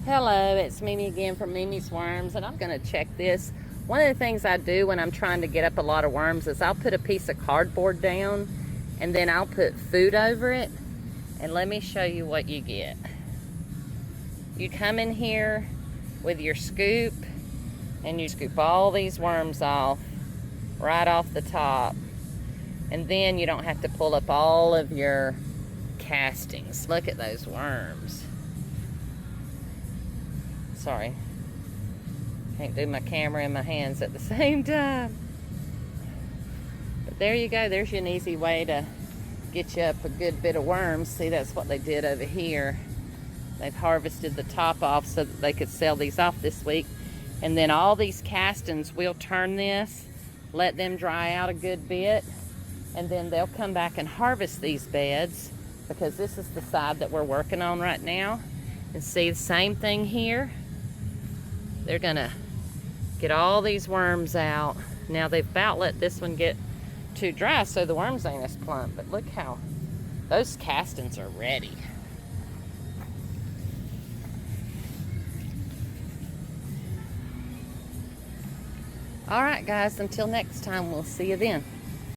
Hello, it's Mimi again from Mimi's Worms, and I'm going to check this. One of the things I do when I'm trying to get up a lot of worms is I'll put a piece of cardboard down and then I'll put food over it, and let me show you what you get. You come in here with your scoop and you scoop all these worms off right off the top, and then you don't have to pull up all of your castings. Look at those worms. Sorry, can't do my camera and my hands at the same time. But there you go, there's an easy way to get you up a good bit of worms. See, that's what they did over here. They've harvested the top off so that they could sell these off this week. And then all these castings, we'll turn this, let them dry out a good bit, and then they'll come back and harvest these beds, because this is the side that we're working on right now. And see, the same thing here. They're gonna get all these worms out. Now they've about let this one get too dry so the worms ain't as plump, but look how those castings are ready. All right, guys, until next time, we'll see you then.